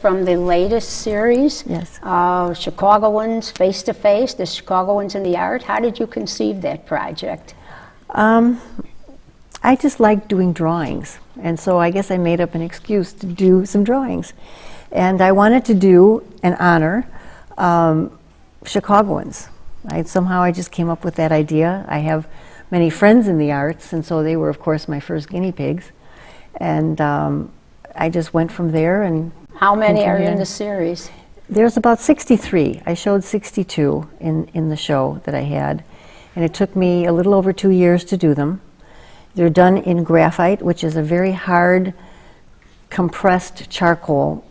from the latest series, Yes. Chicagoans Face to Face, the Chicagoans in the Art. How did you conceive that project? I just like doing drawings, and so I guess I made up an excuse to do some drawings. And I wanted to do and honor Chicagoans. Somehow I just came up with that idea. I have many friends in the arts, and so they were, of course, my first guinea pigs. And I just went from there. And how many are in the series? There's about 63. I showed 62 in the show that I had, and it took me a little over 2 years to do them. They're done in graphite, which is a very hard, compressed charcoal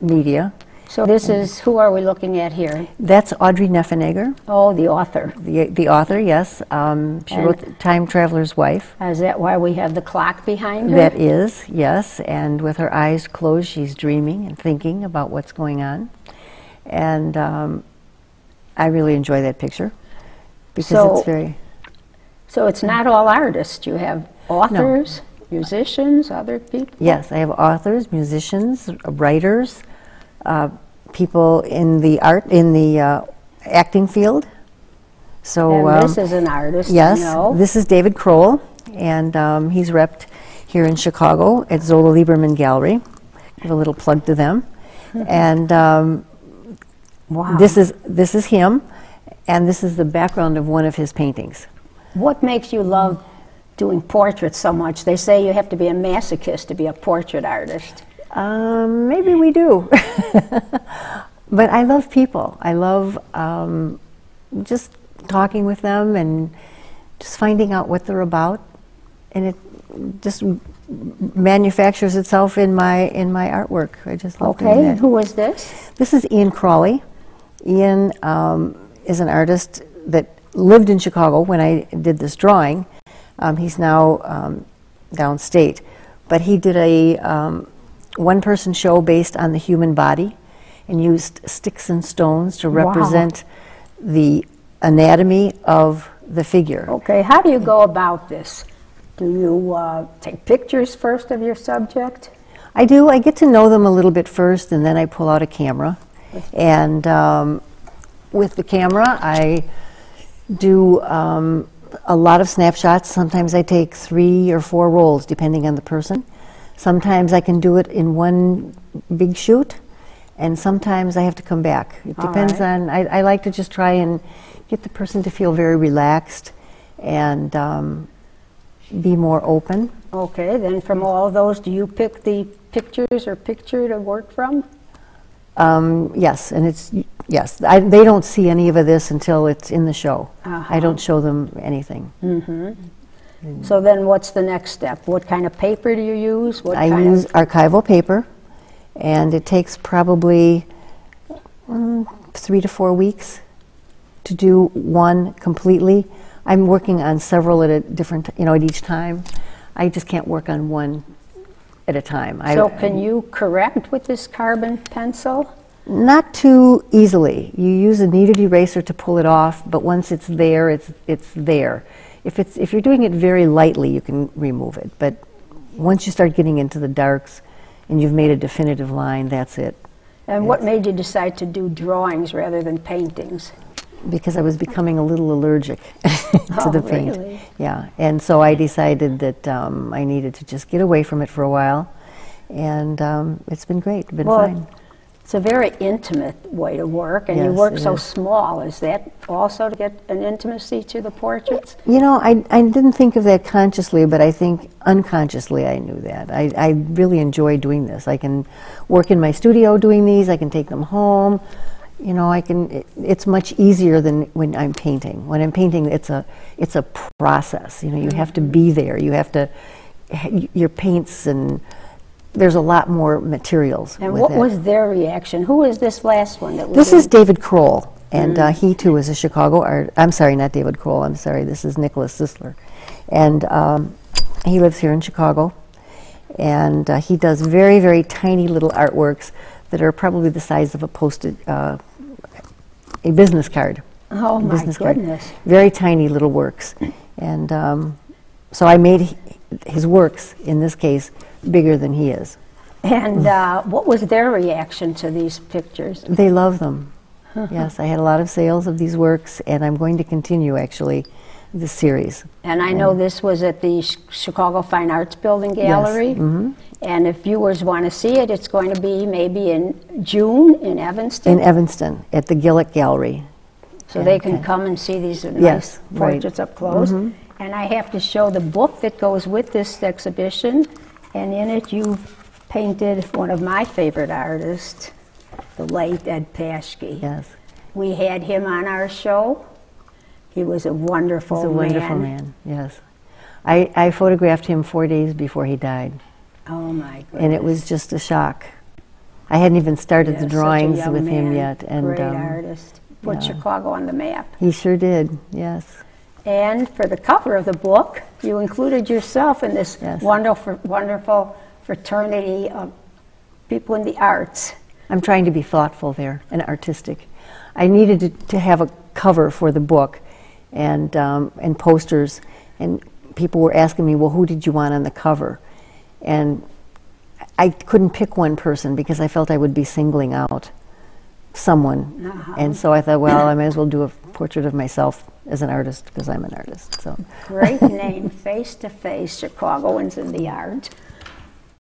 media. So this is, who are we looking at here? That's Audrey Neffenegger. Oh, the author. The author, yes. She wrote Time Traveler's Wife. Is that why we have the clock behind her? That is, yes. And with her eyes closed, she's dreaming and thinking about what's going on. And I really enjoy that picture because it's very... So it's not all artists. You have authors, musicians, other people? Yes, I have authors, musicians, writers, people in the acting field. So and this is an artist. Yes, I know. This is David Kroll, and he's repped here in Chicago at Zola Lieberman Gallery. Give a little plug to them. And wow. This is him, and this is the background of one of his paintings. What makes you love doing portraits so much? They say you have to be a masochist to be a portrait artist. Maybe we do. But I love people. I love just talking with them and just finding out what they're about. And it just manufactures itself in my artwork. I just love doing that. And who is this? This is Ian Crawley. Ian is an artist that lived in Chicago when I did this drawing. He's now downstate. But he did a one-person show based on the human body and used sticks and stones to represent the anatomy of the figure. Okay, how do you go about this? Do you take pictures first of your subject? I do. I get to know them a little bit first, and then I pull out a camera. And with the camera, I do a lot of snapshots. Sometimes I take 3 or 4 rolls, depending on the person. Sometimes I can do it in one big shoot, and sometimes I have to come back. It depends on, I like to just try and get the person to feel very relaxed and be more open. Okay, then from all of those, do you pick the pictures or picture to work from? Yes, and they don't see any of this until it's in the show. I don't show them anything. So then what's the next step? What kind of paper do you use? I use archival paper, and it takes probably 3 to 4 weeks to do one completely. I'm working on several at a different, at each time. I just can't work on one at a time. So can you correct with this carbon pencil? Not too easily. You use a kneaded eraser to pull it off, but once it's there, it's there. If you're doing it very lightly, you can remove it. But once you start getting into the darks and you've made a definitive line, that's it. And what made you decide to do drawings rather than paintings? Because I was becoming a little allergic to the paint. Really? Yeah, and so I decided that I needed to just get away from it for a while, and it's been great, been fine. It's a very intimate way to work, and you work so small. Is that also to get an intimacy to the portraits? I didn't think of that consciously, but I think unconsciously I knew that. I really enjoy doing this. I can work in my studio doing these, I can take them home. It's much easier than when I'm painting. When I'm painting, it's a process. You have to be there. You have to, your paints, and there's a lot more materials. And what was their reaction? Who is this last one that was? This is David Kroll, and he too is a Chicago art. I'm sorry, not David Kroll. I'm sorry. This is Nicholas Sisler, and he lives here in Chicago, and he does very, very tiny little artworks that are probably the size of a business card. Oh my goodness. Very tiny little works. And so I made his works, in this case, bigger than he is. And what was their reaction to these pictures? They love them. Yes, I had a lot of sales of these works, and I'm going to continue, actually, this series. And I know this was at the Chicago Fine Arts Building Gallery. Yes. Mm-hmm. And if viewers want to see it, it's going to be maybe in June in Evanston. In Evanston, at the Gillett Gallery. So they can come and see these nice Yes, portraits up close. Mm-hmm. And I have to show the book that goes with this exhibition. And in it, you've painted one of my favorite artists, the late Ed Paschke. Yes. We had him on our show. He was a wonderful man. He's a wonderful man, yes. I photographed him 4 days before he died. Oh my goodness. And it was just a shock. I hadn't even started the drawings such a young with him man, yet. And great artist. Put Chicago on the map. He sure did, yes. And for the cover of the book, you included yourself in this wonderful fraternity of people in the arts. I'm trying to be thoughtful there and artistic. I needed to have a cover for the book and posters, and people were asking me, well, who did you want on the cover? And I couldn't pick one person because I felt I would be singling out someone. And so I thought, well, I might as well do a portrait of myself as an artist because I'm an artist. So great name, Face to Face, Chicagoans in the Art.